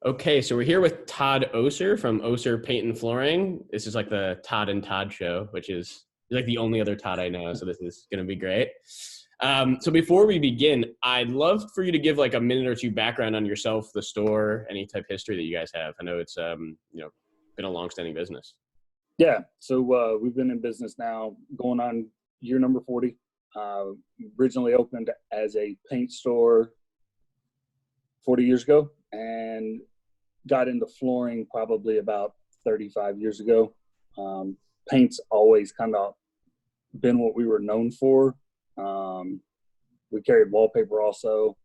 Okay, so we're here with Todd Oser from Oser Paint and Flooring. This is like the Todd and Todd show, which is like the only other Todd I know. So this is going to be great. So before we begin, I'd love for you to give like a minute or two background on yourself, the store, any type of history that you guys have. I know it's been a long-standing business. Yeah, so we've been in business now going on year number 40. Originally opened as a paint store 40 years ago and got into flooring probably about 35 years ago. Paint's always kind of been what we were known for. We carried wallpaper also.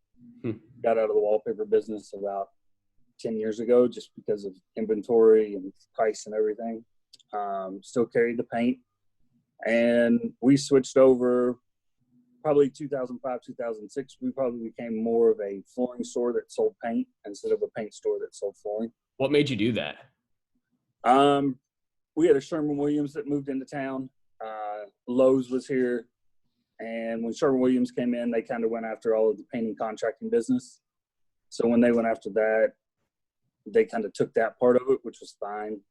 Got out of the wallpaper business about 10 years ago just because of inventory and price and everything. Still carried the paint, and we switched over probably 2005, 2006. We probably became more of a flooring store that sold paint instead of a paint store that sold flooring. What made you do that? We had a Sherwin-Williams that moved into town. Lowe's was here, and when Sherwin-Williams came in, they kind of went after all of the painting contracting business. So when they went after that, they kind of took that part of it, which was fine.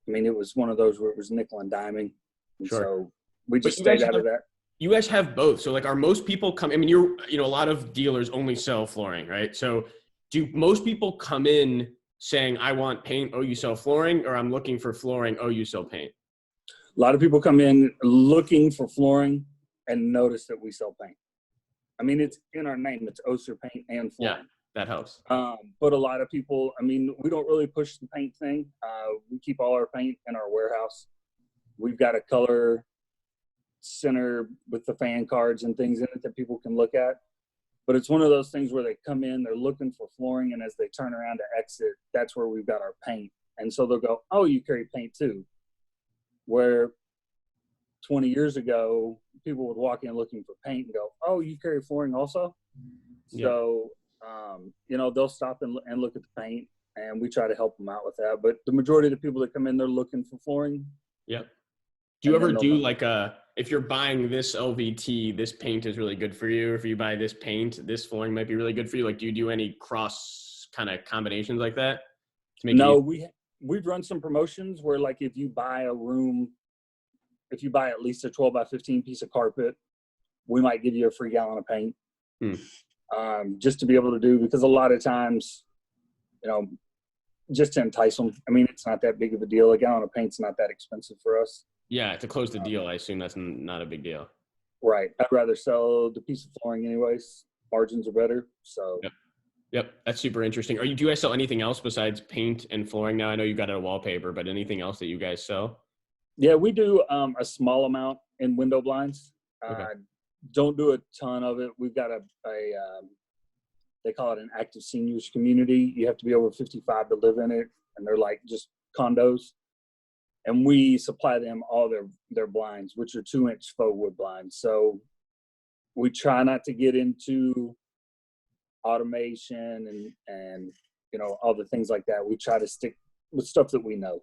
I mean, it was one of those where it was nickel and diming. And Sure. so we just stayed out of that. You guys have both. So like, are most people a lot of dealers only sell flooring, right? So do most people come in saying, I want paint, oh, you sell flooring, or I'm looking for flooring, oh, you sell paint? A lot of people come in looking for flooring and notice that we sell paint. I mean, it's in our name. It's Oser Paint and Flooring. Yeah, that helps. But a lot of people, I mean, we don't really push the paint thing. We keep all our paint in our warehouse. We've got a color center with the fan cards and things in it that people can look at. But it's one of those things where they come in, they're looking for flooring, and as they turn around to exit, that's where we've got our paint. And so they'll go, oh, you carry paint too. Where 20 years ago, people would walk in looking for paint and go, oh, you carry flooring also? Yeah. So, they'll stop and look at the paint, and we try to help them out with that. But the majority of the people that come in, they're looking for flooring. Yeah. Do you ever do like if you're buying this LVT, this paint is really good for you. If you buy this paint, this flooring might be really good for you. Like, do you do any cross kind of combinations like that? No, we've run some promotions where, like, if you buy at least a 12 by 15 piece of carpet, we might give you a free gallon of paint. Just to be able to do, because a lot of times, just to entice them. I mean, it's not that big of a deal. A gallon of paint's not that expensive for us. Yeah, to close the deal, I assume that's not a big deal. Right. I'd rather sell the piece of flooring anyways. Margins are better. So. Yep. That's super interesting. Do you guys sell anything else besides paint and flooring now? I know you got a wallpaper, but anything else that you guys sell? Yeah, we do a small amount in window blinds. Okay. Don't do a ton of it. We've got they call it an active seniors community. You have to be over 55 to live in it, and they're like just condos. And we supply them all their blinds, which are 2-inch faux wood blinds. So we try not to get into automation and all the things like that. We try to stick with stuff that we know.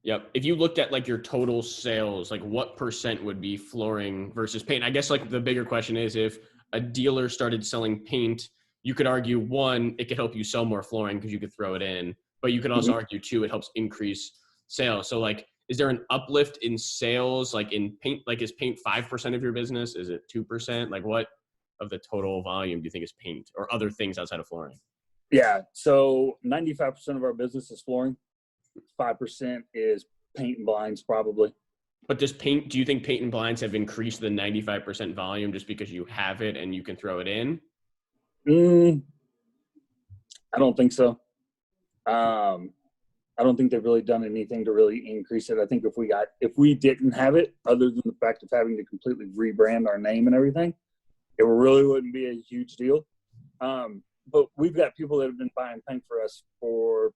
Yep. If you looked at like your total sales, like what % would be flooring versus paint? I guess like the bigger question is, if a dealer started selling paint, you could argue, one, it could help you sell more flooring because you could throw it in, but you could also argue two, it helps increase sales. So like, is there an uplift in sales, like in paint? Like, is paint 5% of your business? Is it 2%? Like, what of the total volume do you think is paint or other things outside of flooring? Yeah. So 95% of our business is flooring. 5% is paint and blinds, probably. But do you think paint and blinds have increased the 95% volume just because you have it and you can throw it in? I don't think so. I don't think they've really done anything to really increase it. I think if we didn't have it, other than the fact of having to completely rebrand our name and everything, it really wouldn't be a huge deal. But we've got people that have been buying paint for us for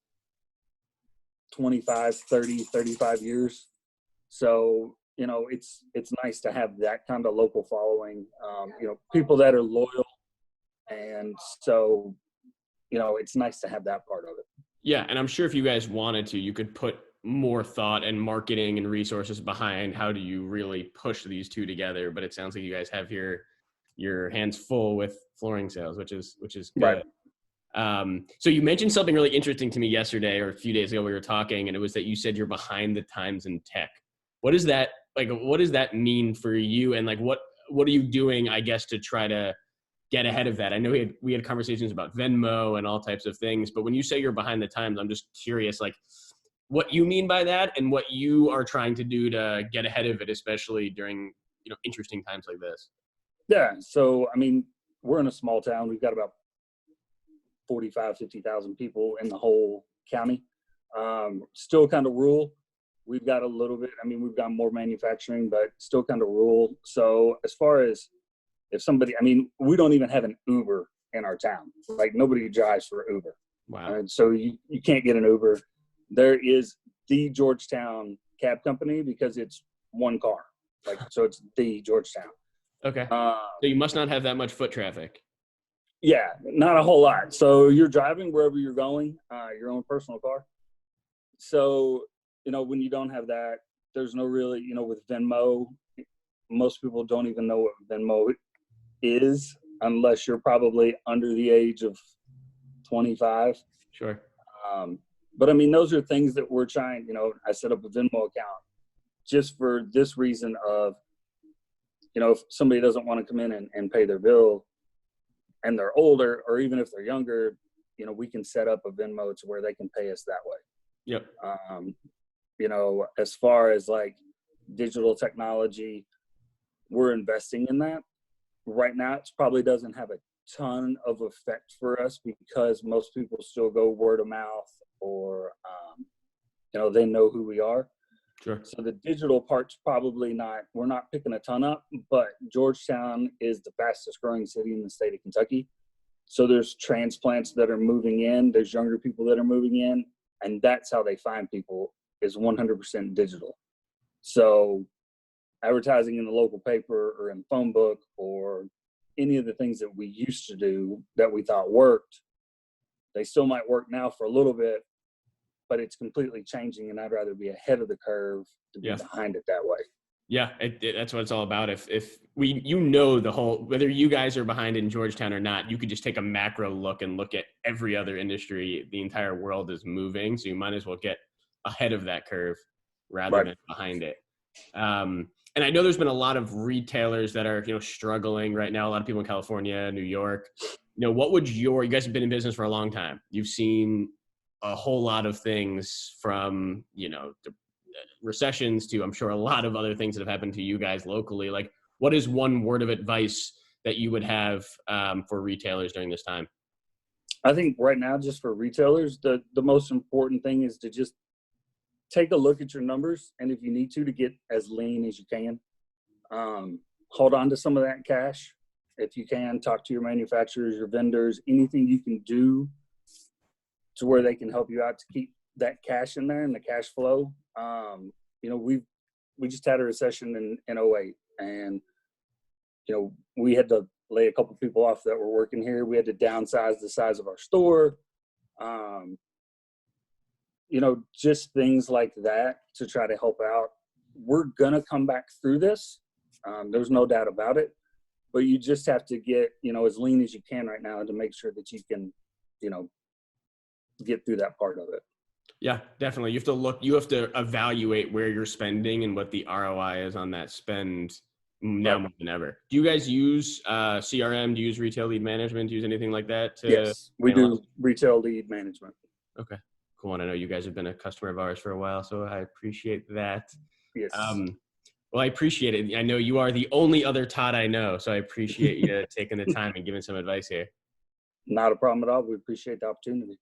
25, 30, 35 years. So, it's nice to have that kind of local following, people that are loyal. And so, it's nice to have that part of it. Yeah. And I'm sure if you guys wanted to, you could put more thought and marketing and resources behind how do you really push these two together. But it sounds like you guys have your hands full with flooring sales, which is good. Right. So you mentioned something really interesting to me yesterday or a few days ago we were talking, and it was that you said you're behind the times in tech. What is that like? What does that mean for you? And like, what are you doing, I guess, to try to get ahead of that? I know we had conversations about Venmo and all types of things, but when you say you're behind the times, I'm just curious, like, what you mean by that and what you are trying to do to get ahead of it, especially during, interesting times like this. Yeah. So, I mean, we're in a small town. We've got about 50,000 people in the whole county. Still kind of rural. We've got a little bit, we've got more manufacturing, but still kind of rural. So as far as if somebody, we don't even have an Uber in our town. Like, nobody drives for Uber. Wow. And so you can't get an Uber. There is the Georgetown cab company because it's one car. So it's the Georgetown. Okay. So you must not have that much foot traffic. Yeah, not a whole lot. So you're driving wherever you're going, your own personal car. So, when you don't have that, there's no really, with Venmo, most people don't even know what Venmo is unless you're probably under the age of 25. Sure. But those are things that we're trying, I set up a Venmo account just for this reason of, if somebody doesn't want to come in and pay their bill and they're older, or even if they're younger, we can set up a Venmo to where they can pay us that way. Yep. As far as like digital technology, we're investing in that. Right now, it probably doesn't have a ton of effect for us because most people still go word of mouth or, they know who we are. Sure. So the digital part's probably we're not picking a ton up, but Georgetown is the fastest growing city in the state of Kentucky. So there's transplants that are moving in, there's younger people that are moving in, and that's how they find people, is 100% digital. So advertising in the local paper or in the phone book or any of the things that we used to do that we thought worked, they still might work now for a little bit, but it's completely changing, and I'd rather be ahead of the curve to be behind it that way. Yeah, that's what it's all about. If we, the whole, whether you guys are behind in Georgetown or not, you could just take a macro look and look at every other industry. The entire world is moving, so you might as well get ahead of that curve rather than behind it. And I know there's been a lot of retailers that are, struggling right now. A lot of people in California, New York. What would you guys have been in business for a long time. You've seen a whole lot of things from, the recessions to, I'm sure, a lot of other things that have happened to you guys locally. Like, what is one word of advice that you would have for retailers during this time? I think right now, just for retailers, the most important thing is to just take a look at your numbers. And if you need to get as lean as you can, hold on to some of that cash. If you can, talk to your manufacturers, your vendors, anything you can do to where they can help you out to keep that cash in there and the cash flow. We just had a recession in 2008, and, we had to lay a couple people off that were working here. We had to downsize the size of our store. Just things like that to try to help out. We're going to come back through this. There's no doubt about it, but you just have to get, as lean as you can right now to make sure that you can, get through that part of it. Yeah, definitely. You have to evaluate where you're spending and what the ROI is on that spend now more than ever. Do you guys use CRM? Do you use retail lead management? Do you use anything like that? Yes, we do retail lead management. Okay, cool. And I know you guys have been a customer of ours for a while, so I appreciate that. Yes. Well, I appreciate it. I know you are the only other Todd I know, so I appreciate you taking the time and giving some advice here. Not a problem at all. We appreciate the opportunity.